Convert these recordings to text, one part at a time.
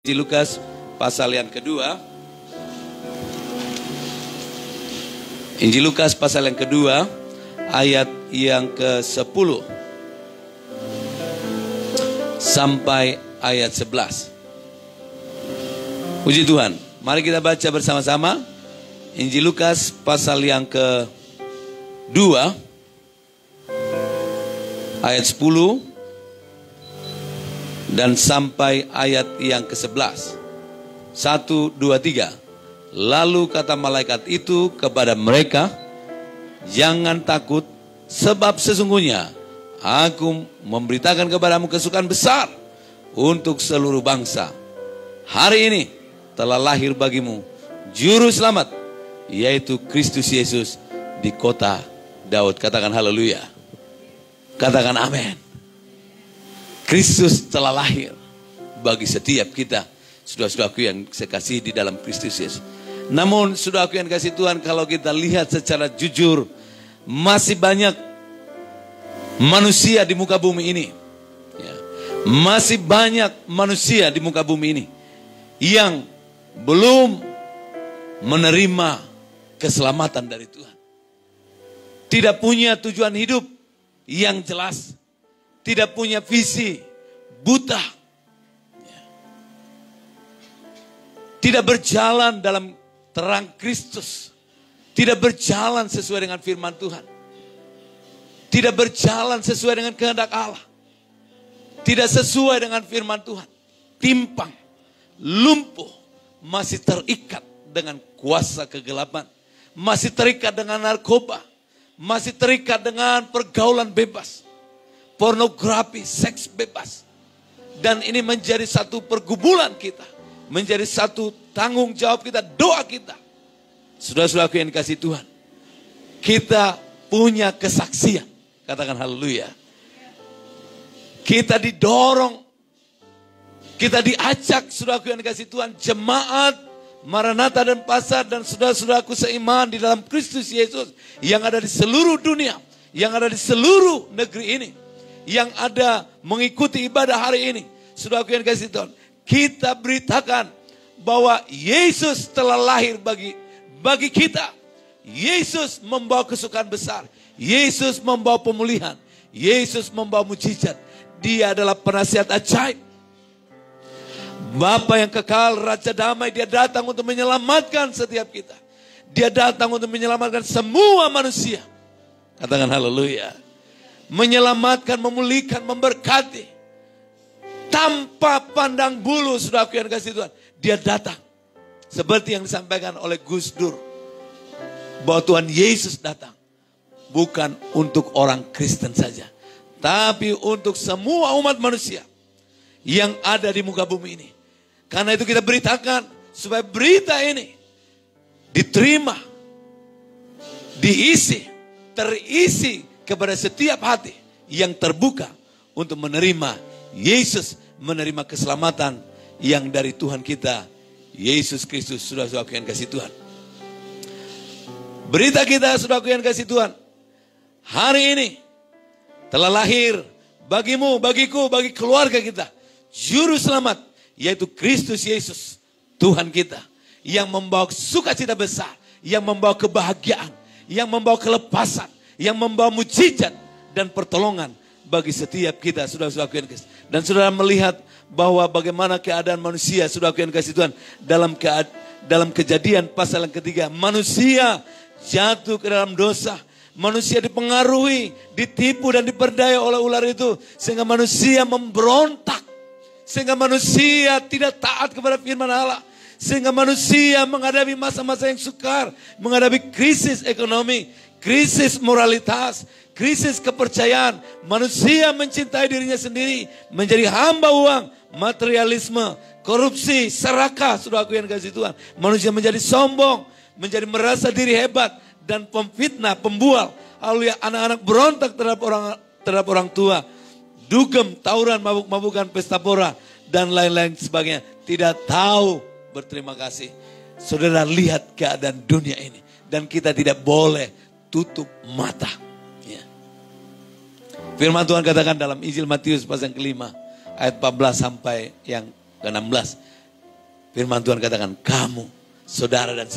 Injil Lukas pasal yang kedua. Injil Lukas pasal yang kedua ayat yang ke-10 sampai ayat 11. Puji Tuhan. Mari kita baca bersama-sama Injil Lukas pasal yang kedua ayat 10 dan sampai ayat yang ke-11. 1, 2, 3. Lalu kata malaikat itu kepada mereka, jangan takut, sebab sesungguhnya aku memberitakan kepadamu kesukaan besar untuk seluruh bangsa. Hari ini telah lahir bagimu juru selamat, yaitu Kristus Yesus di kota Daud. Katakan haleluya. Katakan amin. Kristus telah lahir bagi setiap kita, saudara-saudaraku yang saya kasih di dalam Kristus Yesus. Namun saudaraku yang kasih Tuhan, kalau kita lihat secara jujur, masih banyak manusia di muka bumi ini, masih banyak manusia di muka bumi ini yang belum menerima keselamatan dari Tuhan. Tidak punya tujuan hidup yang jelas. Tidak punya visi, buta. Tidak berjalan dalam terang Kristus. Tidak berjalan sesuai dengan firman Tuhan. Tidak berjalan sesuai dengan kehendak Allah. Tidak sesuai dengan firman Tuhan. Timpang, lumpuh, masih terikat dengan kuasa kegelapan. Masih terikat dengan narkoba. Masih terikat dengan pergaulan bebas. Pornografi, seks bebas. Dan ini menjadi satu pergumulan kita. Menjadi satu tanggung jawab kita, doa kita. Saudara-saudaraku yang dikasih Tuhan. Kita punya kesaksian. Katakan haleluya. Kita didorong. Kita diajak, saudaraku yang dikasih Tuhan. Jemaat, Maranatha dan Pasar dan saudara-saudaraku seiman di dalam Kristus Yesus. Yang ada di seluruh dunia. Yang ada di seluruh negeri ini. Yang ada mengikuti ibadah hari ini. Saudaraku yang dikasih Tuhan, kita beritakan bahwa Yesus telah lahir bagi kita. Yesus membawa kesukaan besar. Yesus membawa pemulihan. Yesus membawa mujizat. Dia adalah penasihat ajaib. Bapa yang kekal, Raja damai, dia datang untuk menyelamatkan setiap kita. Dia datang untuk menyelamatkan semua manusia. Katakan haleluya. Menyelamatkan, memulihkan, memberkati. Tanpa pandang bulu, saudaraku yang dikasih Tuhan. Dia datang. Seperti yang disampaikan oleh Gus Dur. Bahwa Tuhan Yesus datang. Bukan untuk orang Kristen saja. Tapi untuk semua umat manusia. Yang ada di muka bumi ini. Karena itu kita beritakan. Supaya berita ini diterima. Diisi. Terisi kepada setiap hati yang terbuka untuk menerima Yesus, menerima keselamatan yang dari Tuhan kita, Yesus Kristus. Saudara-saudaraku yang kasih Tuhan. Berita kita, saudaraku yang kasih Tuhan, hari ini telah lahir bagimu, bagiku, bagi keluarga kita, juru selamat, yaitu Kristus Yesus, Tuhan kita, yang membawa sukacita besar, yang membawa kebahagiaan, yang membawa kelepasan, yang membawa mujizat dan pertolongan bagi setiap kita, saudara-saudaraku yang kasih. Dan saudara melihat bahwa bagaimana keadaan manusia, saudaraku yang kasih Tuhan, dalam Kejadian pasal yang ketiga, manusia jatuh ke dalam dosa. Manusia dipengaruhi, ditipu dan diperdaya oleh ular itu, sehingga manusia memberontak, sehingga manusia tidak taat kepada firman Allah. Sehingga manusia menghadapi masa-masa yang sukar, menghadapi krisis ekonomi, krisis moralitas, krisis kepercayaan. Manusia mencintai dirinya sendiri, menjadi hamba uang, materialisme, korupsi, serakah, saudaraku yang kasih Tuhan. Manusia menjadi sombong, menjadi merasa diri hebat, dan pemfitnah, pembual. Haleluya, anak-anak berontak terhadap orang tua. Dugem, tawuran, mabuk-mabukan, pesta pora, dan lain-lain sebagainya. Tidak tahu berterima kasih. Saudara lihat keadaan dunia ini. Dan kita tidak boleh tutup mata. Firman Tuhan katakan dalam Injil Matius pasal yang kelima ayat 14 sampai yang ke-16. Firman Tuhan katakan, kamu, saudara dan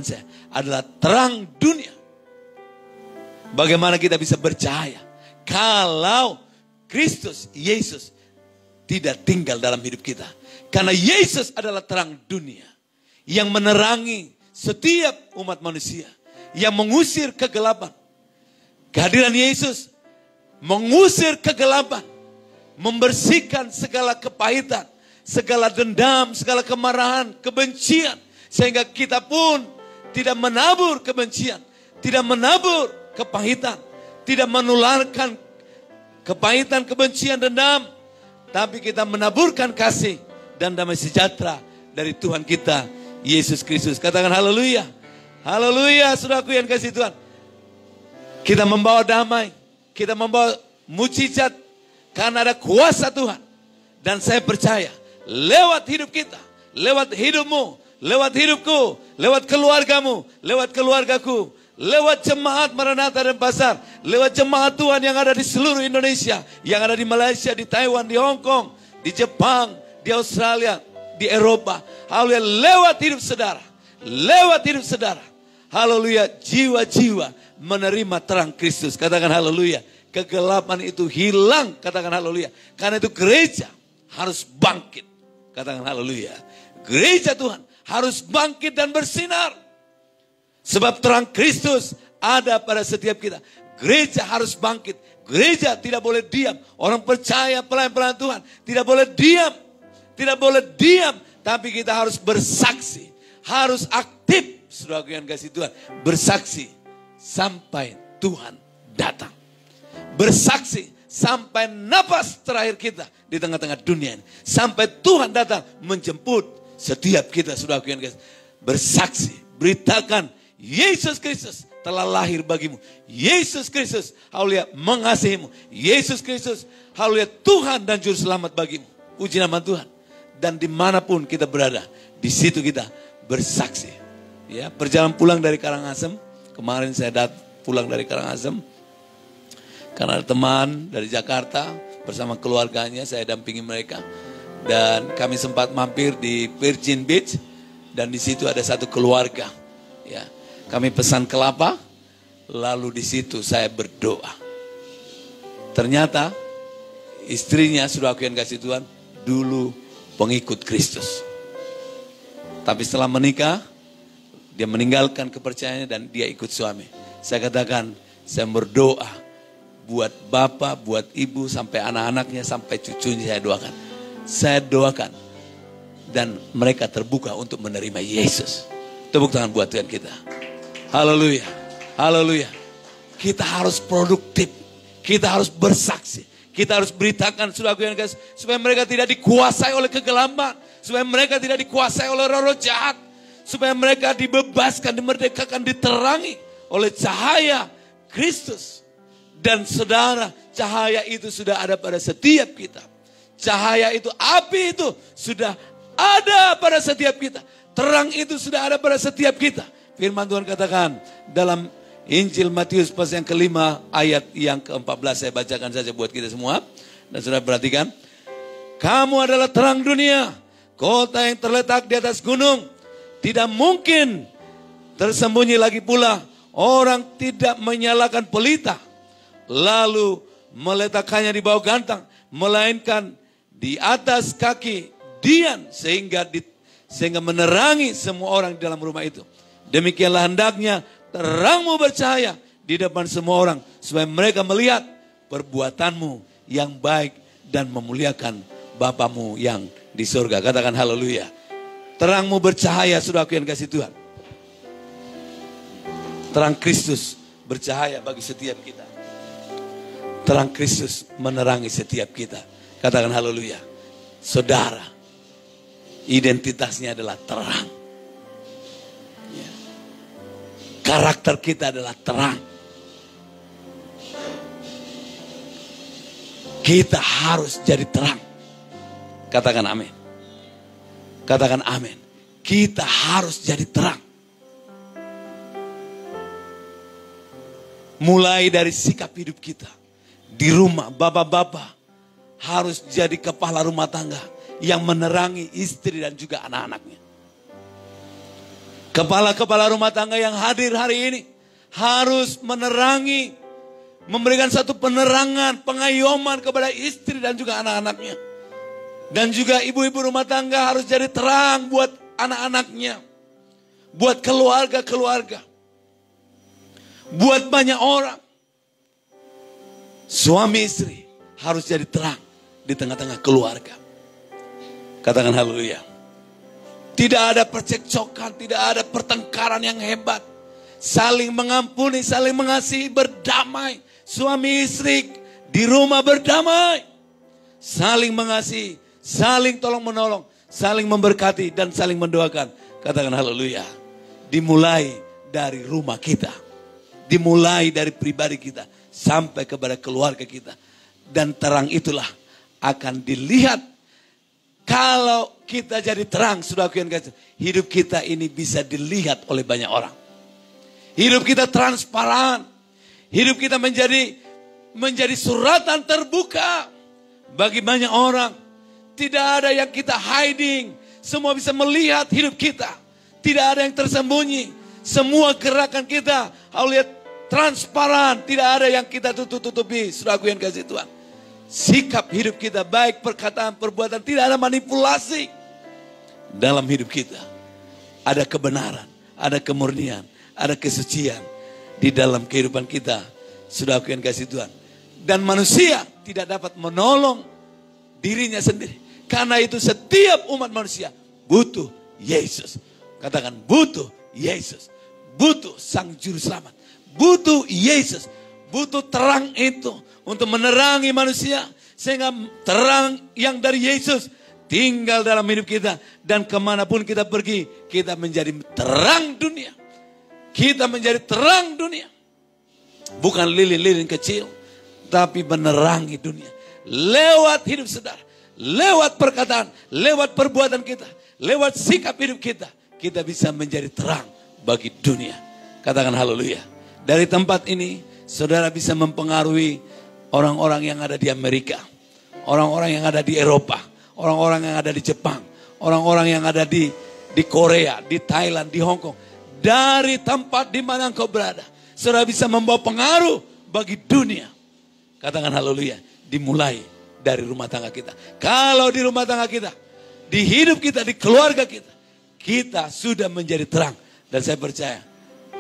saya adalah terang dunia. Bagaimana kita bisa bercahaya kalau Kristus Yesus tidak tinggal dalam hidup kita? Karena Yesus adalah terang dunia yang menerangi setiap umat manusia, yang mengusir kegelapan. Kehadiran Yesus mengusir kegelapan, membersihkan segala kepahitan, segala dendam, segala kemarahan, kebencian. Sehingga kita pun tidak menabur kebencian, tidak menabur kepahitan, tidak menularkan kepahitan, kebencian, dendam. Tapi kita menaburkan kasih dan damai sejahtera dari Tuhan kita, Yesus Kristus. Katakan haleluya. Haleluya, saudaraku yang kasih Tuhan. Kita membawa damai, kita membawa mujizat karena ada kuasa Tuhan. Dan saya percaya lewat hidup kita, lewat hidupmu, lewat hidupku, lewat keluargamu, lewat keluargaku, lewat jemaat Maranatha dan Pasar, lewat jemaat Tuhan yang ada di seluruh Indonesia, yang ada di Malaysia, di Taiwan, di Hong Kong, di Jepang, di Australia, di Eropa. Haleluya, lewat hidup saudara, lewat hidup saudara. Haleluya, jiwa-jiwa menerima terang Kristus. Katakan haleluya. Kegelapan itu hilang, katakan haleluya. Karena itu gereja harus bangkit. Katakan haleluya. Gereja Tuhan harus bangkit dan bersinar. Sebab terang Kristus ada pada setiap kita. Gereja harus bangkit. Gereja tidak boleh diam. Orang percaya pelayan-pelayan Tuhan tidak boleh diam. Tidak boleh diam. Tapi kita harus bersaksi. Harus aktif. Saudara yang kasih Tuhan. Bersaksi sampai Tuhan datang. Bersaksi sampai napas terakhir kita di tengah-tengah dunia ini. Sampai Tuhan datang menjemput setiap kita, saudara yang kasih. Bersaksi, beritakan Yesus Kristus telah lahir bagimu. Yesus Kristus, haleluya, mengasihimu. Yesus Kristus, haleluya, Tuhan dan Juru Selamat bagimu. Puji nama Tuhan. Dan dimanapun kita berada, di situ kita bersaksi. Ya, perjalanan pulang dari Karangasem. Kemarin saya pulang dari Karangasem. Karena ada teman dari Jakarta bersama keluarganya, saya dampingi mereka. Dan kami sempat mampir di Virgin Beach. Dan di situ ada satu keluarga. Ya, kami pesan kelapa. Lalu di situ saya berdoa. Ternyata istrinya, saudaraku yang kasih Tuhan, dulu pengikut Kristus. Tapi setelah menikah, dia meninggalkan kepercayaannya dan dia ikut suami. Saya katakan, saya berdoa buat bapak, buat ibu, sampai anak-anaknya, sampai cucunya saya doakan. Saya doakan. Dan mereka terbuka untuk menerima Yesus. Tepuk tangan buat Tuhan kita. Haleluya. Haleluya. Kita harus produktif. Kita harus bersaksi. Kita harus beritakan, saudaraku yang kasih, supaya mereka tidak dikuasai oleh kegelapan. Supaya mereka tidak dikuasai oleh roh-roh jahat. Supaya mereka dibebaskan, dimerdekakan, diterangi oleh cahaya Kristus. Dan saudara, cahaya itu sudah ada pada setiap kita. Cahaya itu, api itu sudah ada pada setiap kita. Terang itu sudah ada pada setiap kita. Firman Tuhan katakan dalam Injil Matius pasal yang kelima ayat yang ke-14. Saya bacakan saja buat kita semua. Dan saudara perhatikan. Kamu adalah terang dunia. Kota yang terletak di atas gunung. Tidak mungkin tersembunyi lagi pula. Orang tidak menyalakan pelita lalu meletakkannya di bawah gantang. Melainkan di atas kaki dian. Sehingga menerangi semua orang di dalam rumah itu. Demikianlah hendaknya terangmu bercahaya di depan semua orang. Supaya mereka melihat perbuatanmu yang baik dan memuliakan Bapamu yang di surga. Katakan haleluya. Terangmu bercahaya, saudaraku yang kasih Tuhan. Terang Kristus bercahaya bagi setiap kita. Terang Kristus menerangi setiap kita. Katakan haleluya. Saudara, identitasnya adalah terang. Ya. Karakter kita adalah terang. Kita harus jadi terang. Katakan amin. Katakan amin. Kita harus jadi terang. Mulai dari sikap hidup kita. Di rumah, bapak-bapak harus jadi kepala rumah tangga yang menerangi istri dan juga anak-anaknya. Kepala-kepala rumah tangga yang hadir hari ini harus menerangi, memberikan satu penerangan, pengayoman kepada istri dan juga anak-anaknya. Dan juga ibu-ibu rumah tangga harus jadi terang buat anak-anaknya, buat keluarga-keluarga, buat banyak orang. Suami istri harus jadi terang di tengah-tengah keluarga. Katakan haleluya. Tidak ada percekcokan, tidak ada pertengkaran yang hebat. Saling mengampuni, saling mengasihi, berdamai. Suami istri di rumah berdamai. Saling mengasihi, saling tolong menolong, saling memberkati dan saling mendoakan. Katakan haleluya. Dimulai dari rumah kita. Dimulai dari pribadi kita sampai kepada keluarga kita. Dan terang itulah akan dilihat. Kalau kita jadi terang, saudaraku yang kasih, hidup kita ini bisa dilihat oleh banyak orang. Hidup kita transparan. Hidup kita menjadi suratan terbuka bagi banyak orang. Tidak ada yang kita hiding. Semua bisa melihat hidup kita. Tidak ada yang tersembunyi. Semua gerakan kita harus lihat transparan. Tidak ada yang kita tutup-tutupi. Saudaraku yang kasih Tuhan. Sikap hidup kita, baik perkataan, perbuatan, tidak ada manipulasi dalam hidup kita. Ada kebenaran, ada kemurnian, ada kesucian di dalam kehidupan kita. Sudah aku yang kasih Tuhan. Dan manusia tidak dapat menolong dirinya sendiri. Karena itu setiap umat manusia butuh Yesus. Katakan butuh Yesus. Butuh Sang Juru Selamat. Butuh Yesus. Butuh terang itu untuk menerangi manusia. Sehingga terang yang dari Yesus tinggal dalam hidup kita. Dan kemanapun kita pergi, kita menjadi terang dunia. Kita menjadi terang dunia. Bukan lilin-lilin kecil, tapi menerangi dunia. Lewat hidup saudara, lewat perkataan, lewat perbuatan kita, lewat sikap hidup kita, kita bisa menjadi terang bagi dunia. Katakan haleluya. Dari tempat ini, saudara bisa mempengaruhi orang-orang yang ada di Amerika, orang-orang yang ada di Eropa, orang-orang yang ada di Jepang, orang-orang yang ada di Korea, di Thailand, di Hong Kong. Dari tempat di mana engkau berada, saudara bisa membawa pengaruh bagi dunia. Katakan haleluya. Dimulai dari rumah tangga kita. Kalau di rumah tangga kita, di hidup kita, di keluarga kita, kita sudah menjadi terang. Dan saya percaya,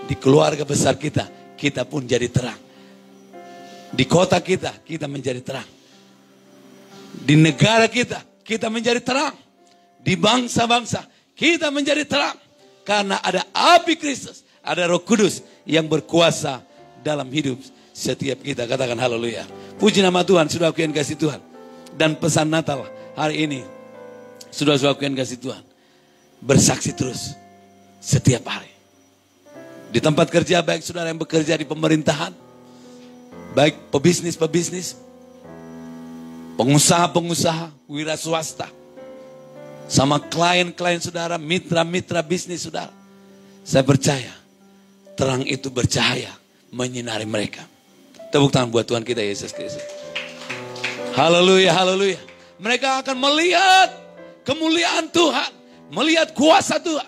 di keluarga besar kita, kita pun jadi terang. Di kota kita, kita menjadi terang. Di negara kita, kita menjadi terang. Di bangsa-bangsa, kita menjadi terang. Karena ada api Kristus, ada Roh Kudus yang berkuasa dalam hidup setiap kita. Katakan haleluya. Puji nama Tuhan, saudaraku yang kasih Tuhan. Dan pesan Natal hari ini, saudara-saudaraku yang kasih Tuhan, bersaksi terus setiap hari. Di tempat kerja, baik saudara yang bekerja di pemerintahan, baik pebisnis, pengusaha-pengusaha, wira swasta, sama klien-klien saudara, mitra-mitra bisnis saudara. Saya percaya terang itu bercahaya menyinari mereka. Tepuk tangan buat Tuhan kita Yesus Kristus. Haleluya, haleluya. Mereka akan melihat kemuliaan Tuhan, melihat kuasa Tuhan.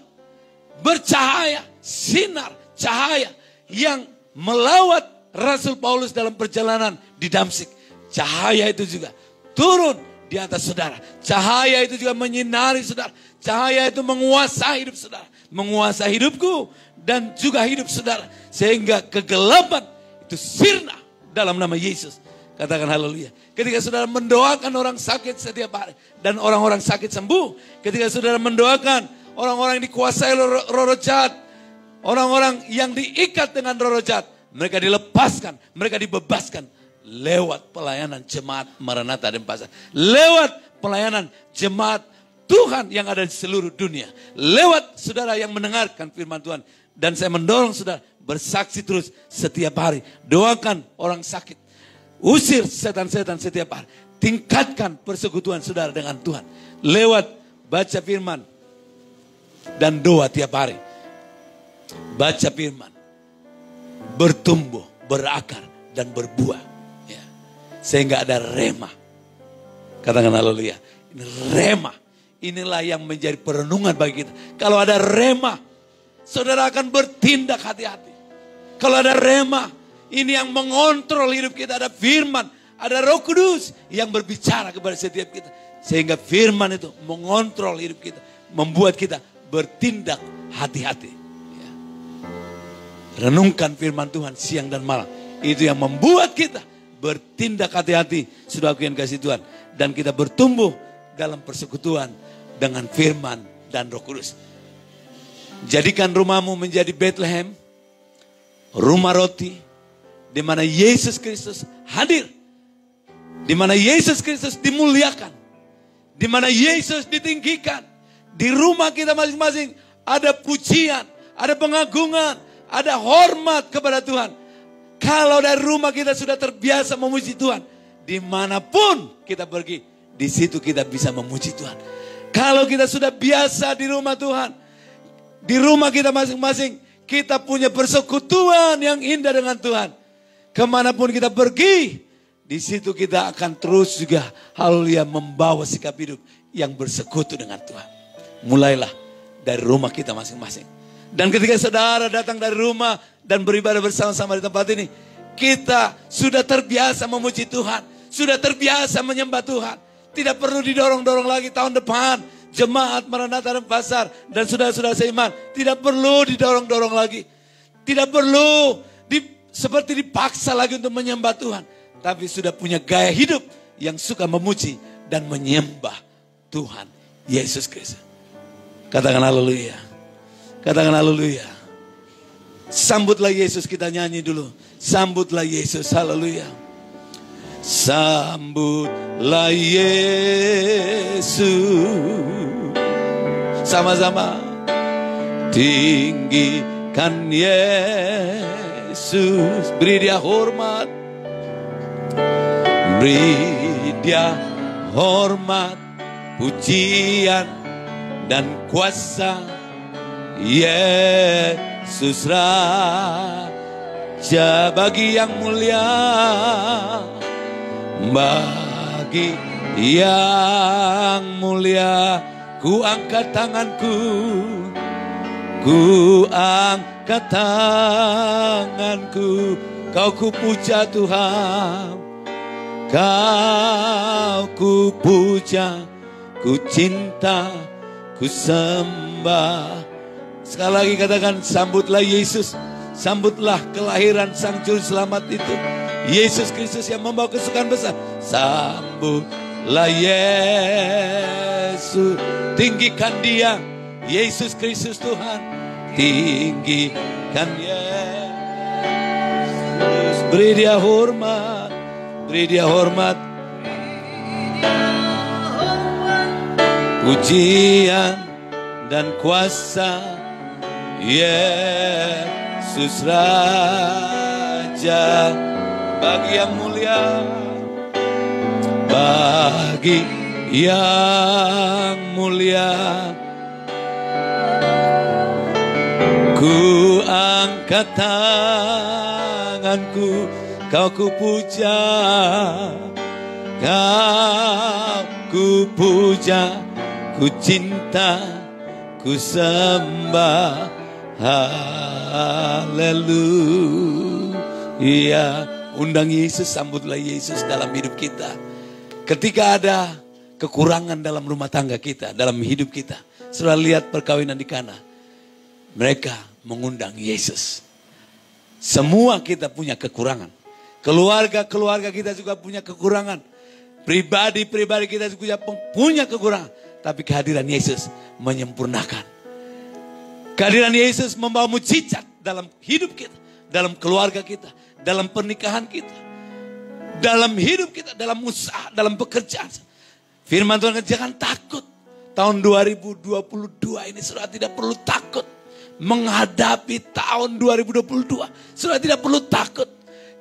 Bercahaya, sinar, cahaya yang melawat Rasul Paulus dalam perjalanan di Damsyik. Cahaya itu juga turun di atas saudara. Cahaya itu juga menyinari saudara. Cahaya itu menguasai hidup saudara. Menguasai hidupku dan juga hidup saudara. Sehingga kegelapan itu sirna dalam nama Yesus. Katakan haleluya. Ketika saudara mendoakan orang sakit setiap hari. Dan orang-orang sakit sembuh. Ketika saudara mendoakan orang-orang yang dikuasai roh jahat. Orang-orang yang diikat dengan roh jahat. Mereka dilepaskan. Mereka dibebaskan. Lewat pelayanan jemaat Maranatha dan Pasar. Lewat pelayanan jemaat Tuhan yang ada di seluruh dunia. Lewat saudara yang mendengarkan firman Tuhan. Dan saya mendorong saudara bersaksi terus setiap hari. Doakan orang sakit. Usir setan-setan setiap hari. Tingkatkan persekutuan saudara dengan Tuhan. Lewat baca firman dan doa tiap hari. Baca firman. Bertumbuh, berakar dan berbuah. Sehingga ada rema. Katakan haleluya. Rema. Inilah yang menjadi perenungan bagi kita. Kalau ada rema, saudara akan bertindak hati-hati. Kalau ada rema, ini yang mengontrol hidup kita. Ada firman, ada Roh Kudus yang berbicara kepada setiap kita. Sehingga firman itu mengontrol hidup kita. Membuat kita bertindak hati-hati. Ya. Renungkan firman Tuhan siang dan malam. Itu yang membuat kita bertindak hati-hati. Sudah aku yang kasih Tuhan. Dan kita bertumbuh dalam persekutuan dengan firman dan Roh Kudus. Jadikan rumahmu menjadi Bethlehem. Rumah roti. Di mana Yesus Kristus hadir. Di mana Yesus Kristus dimuliakan. Di mana Yesus ditinggikan. Di rumah kita masing-masing ada pujian, ada pengagungan, ada hormat kepada Tuhan. Kalau dari rumah kita sudah terbiasa memuji Tuhan, dimanapun kita pergi, di situ kita bisa memuji Tuhan. Kalau kita sudah biasa di rumah Tuhan, di rumah kita masing-masing, kita punya persekutuan yang indah dengan Tuhan. Kemanapun kita pergi, di situ kita akan terus juga, haleluya, membawa sikap hidup yang bersekutu dengan Tuhan. Mulailah dari rumah kita masing-masing. Dan ketika saudara datang dari rumah dan beribadah bersama-sama di tempat ini, kita sudah terbiasa memuji Tuhan, sudah terbiasa menyembah Tuhan. Tidak perlu didorong-dorong lagi tahun depan. Jemaat Maranatha dan Pasar dan saudara-saudara seiman, tidak perlu didorong-dorong lagi. Tidak perlu seperti dipaksa lagi untuk menyembah Tuhan. Tapi sudah punya gaya hidup yang suka memuji dan menyembah Tuhan Yesus Kristus. Katakan haleluya. Katakan haleluya. Sambutlah Yesus, kita nyanyi dulu. Sambutlah Yesus, haleluya. Sambutlah Yesus. Sama-sama. Tinggikan Yesus. Beri dia hormat. Beri dia hormat, pujian dan kuasa. Yesus Raja bagi yang mulia, bagi yang mulia. Ku angkat tanganku, ku angkat tanganku. Kau ku puja Tuhan, Kau ku puja, ku cinta, ku sembah. Sekali lagi katakan, sambutlah Yesus. Sambutlah kelahiran Sang Juru Selamat itu, Yesus Kristus yang membawa kesukaan besar. Sambutlah Yesus. Tinggikan dia, Yesus Kristus Tuhan. Tinggikan Yesus. Beri dia hormat. Beri dia hormat, pujian dan kuasa. Yesus Raja bagi yang mulia, bagi yang mulia. Ku angkat tanganku, Kau ku puja, Kau ku puja, ku cinta, ku sembah. Haleluya. Undang Yesus, sambutlah Yesus dalam hidup kita. Ketika ada kekurangan dalam rumah tangga kita, dalam hidup kita. Sudah lihat perkawinan di Kana, mereka mengundang Yesus. Semua kita punya kekurangan. Keluarga-keluarga kita juga punya kekurangan. Pribadi-pribadi kita juga punya kekurangan. Tapi kehadiran Yesus menyempurnakan. Kehadiran Yesus membawa mujizat dalam hidup kita. Dalam keluarga kita. Dalam pernikahan kita. Dalam hidup kita. Dalam usaha. Dalam pekerjaan. Firman Tuhan, jangan takut. Tahun 2022 ini sudah tidak perlu takut. Menghadapi tahun 2022. Sudah tidak perlu takut.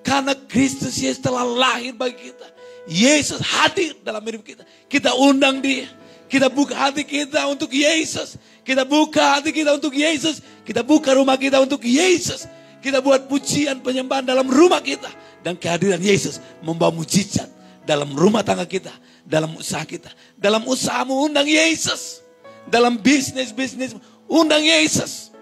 Karena Kristus Yesus telah lahir bagi kita. Yesus hadir dalam hidup kita. Kita undang dia. Kita buka hati kita untuk Yesus. Kita buka hati kita untuk Yesus. Kita buka rumah kita untuk Yesus. Kita buat pujian penyembahan dalam rumah kita. Dan kehadiran Yesus membawa mujizat dalam rumah tangga kita. dalam usaha kita. Dalam usahamu undang Yesus. Dalam bisnis undang Yesus.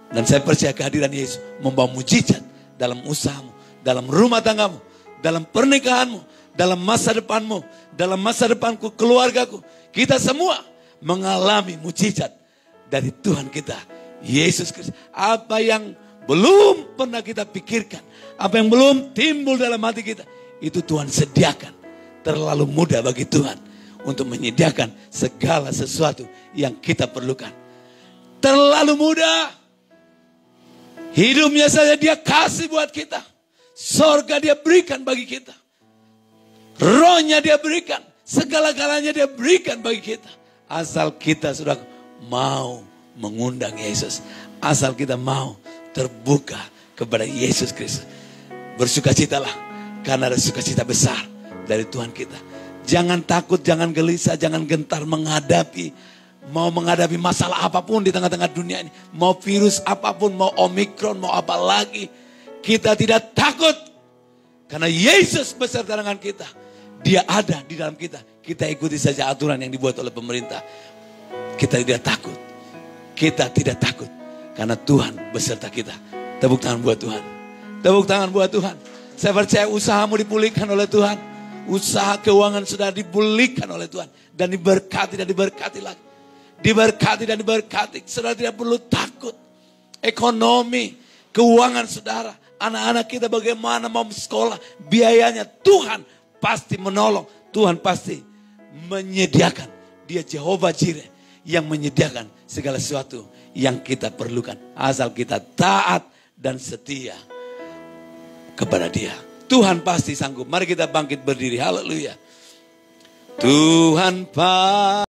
Dan saya percaya kehadiran Yesus membawa mujizat dalam usahamu, dalam rumah tanggamu, dalam pernikahanmu, dalam masa depanmu, dalam masa depanku, keluargaku. Kita semua mengalami mujizat dari Tuhan kita, Yesus Kristus. Apa yang belum pernah kita pikirkan, apa yang belum timbul dalam hati kita, itu Tuhan sediakan. Terlalu mudah bagi Tuhan untuk menyediakan segala sesuatu yang kita perlukan. Terlalu mudah. Hidupnya saja dia kasih buat kita. Sorga dia berikan bagi kita. Rohnya dia berikan. Segala-galanya dia berikan bagi kita. Asal kita sudah mau mengundang Yesus. Asal kita mau terbuka kepada Yesus Kristus. Bersukacitalah. Karena ada sukacita besar dari Tuhan kita. Jangan takut, jangan gelisah, jangan gentar mau menghadapi masalah apapun di tengah-tengah dunia ini. Mau virus apapun, mau Omikron, mau apa lagi. Kita tidak takut. Karena Yesus beserta dengan kita. Dia ada di dalam kita. Kita ikuti saja aturan yang dibuat oleh pemerintah. Kita tidak takut. Kita tidak takut. Karena Tuhan beserta kita. Tepuk tangan buat Tuhan. Tepuk tangan buat Tuhan. Saya percaya usahamu dipulihkan oleh Tuhan. Usaha keuangan sudah dipulihkan oleh Tuhan. Dan diberkati dan diberkati lagi. Diberkati dan diberkati. Saudara tidak perlu takut. Ekonomi, keuangan saudara. Anak-anak kita bagaimana mau sekolah. Biayanya Tuhan pasti menolong. Tuhan pasti menyediakan. Dia Jehovah Jireh yang menyediakan segala sesuatu yang kita perlukan. Asal kita taat dan setia kepada Dia. Tuhan pasti sanggup. Mari kita bangkit berdiri. Haleluya. Tuhan pasti.